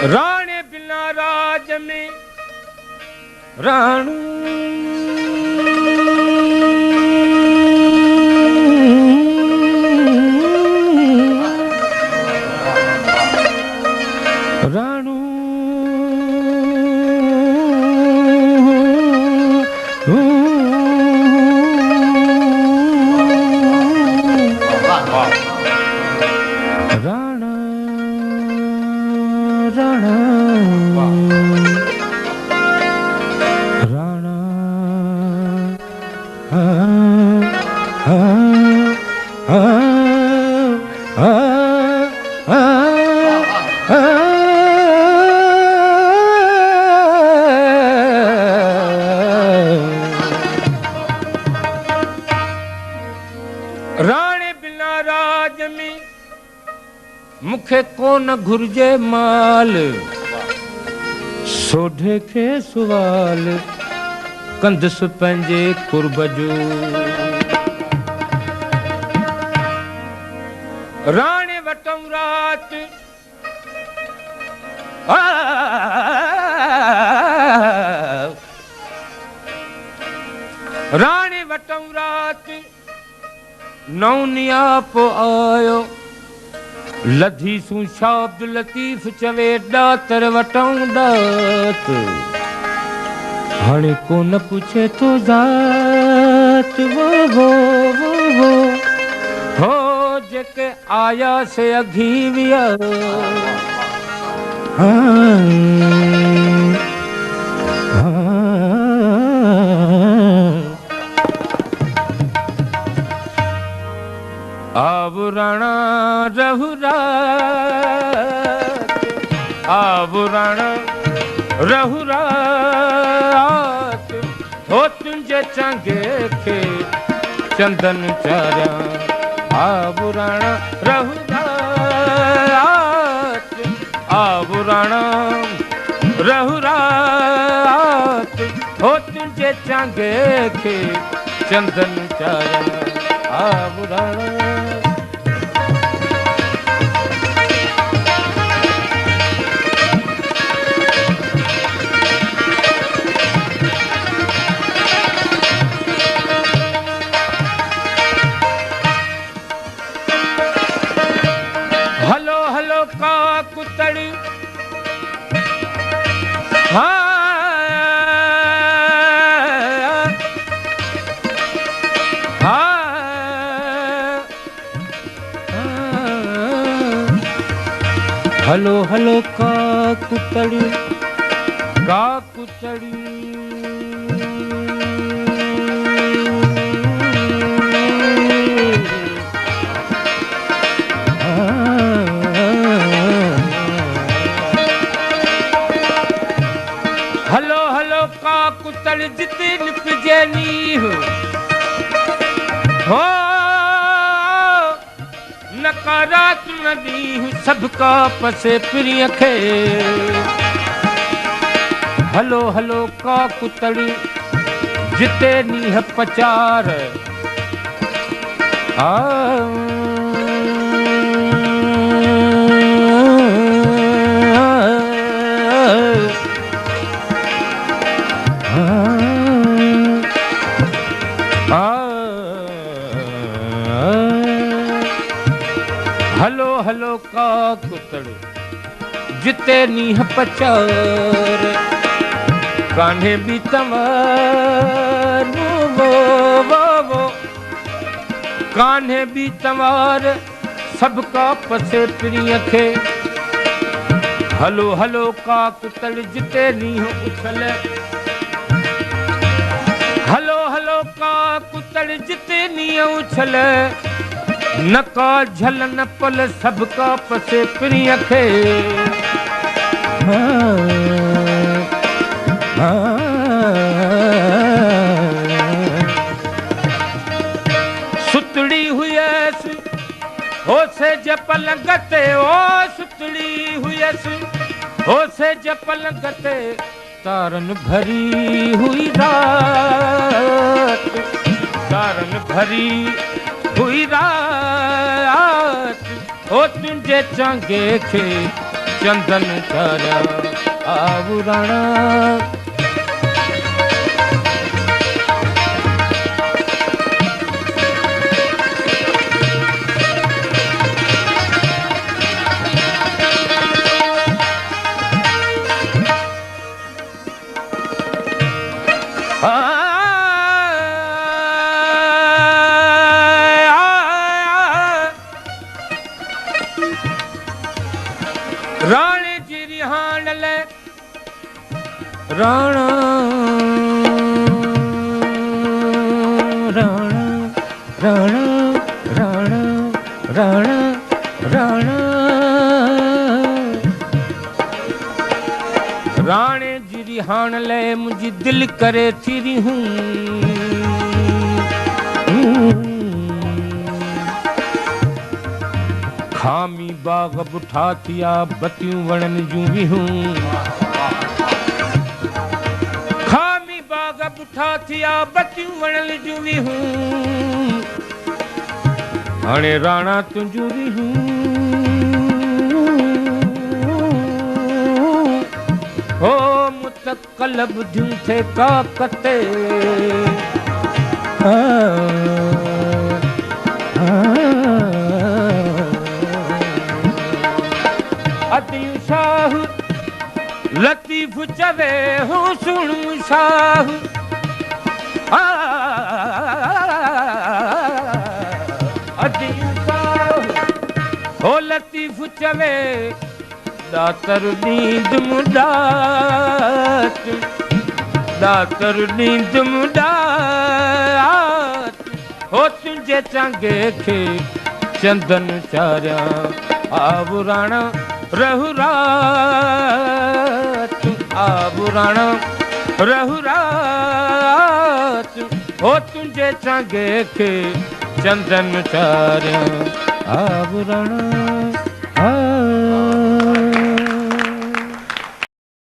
राणे बिना राज में राणू राणू राणा राणा राणा राणे बिना राज में मुखे कोन घुर्जे माल सोढे के सुवाल कंदस पंहिंजे कुर्ब जो राणे वटूं रात राणे वटूं रात नौनिया पो आयो लधी सू शाब्द लतीफ चवे डातर वटूं डात हाणे को न पूछे तो जात वो हो जेके आया से अघी विया आव राणा रहुरात आव राणा रहुरात हो तुंहिंजे चांगे खे चंदन चारिया आव राणा रहुरात आव राणा रहुरात हो तुंहिंजे चांगे खे चंदन चारिया आव राणा हलो हलो का कुतड़ी हलो हलो का कुतड़ी हलो हलो का कुतड़ जिते निपजे नी हो नकारात नदी सबका पसे प्रिय खे हलो हलो का कुतड़ जिते नीह पचार हलो हलो का कुतड़ जिते नीह पचार कान्हे भी तंवार वो कान्हे भी तंवार सबका पसे प्रिय खे हलो हलो का कुतड़ जिते नीह उछल हलो हलो का कुतड़ जिते नीह उछल नका झल न पल सबका पसे प्रिय खे सुतड़ी हुयस हो से जपलंगते ओ सुतड़ी हुयस हो से जपलंगते तारन भरी हुई रात तारन भरी हुई रात हो तुंहिंजे चांगे खे चंदन चारा आवराणा राणे जी रिहान ले राणा राणा राणा राणा राणा राणा राणे जी रिहान ले मुझी दिल करे थी हूँ खामी बाग बुठा थिया बतियूं वणन जूं भी हूँ खामी बाग बुठा थिया बतियूं वणन जूं भी हूँ हाणे राणा तुंहिंजूं भी हूँ ओ मुतकल बुधियूं थे काकते अतियूं शाह लतीफ चवे हूँ सुन शाह अतियूं शाह हो लतीफ चवे दातर नींद मुडात दातर नींद मुडात हो तुंहिंजे चांगे खे चंदन चारिया आवराणा रहुरात आवराणा रहुरात हो तुंहिंजे चांगे खे चंदन चारिया आवराणा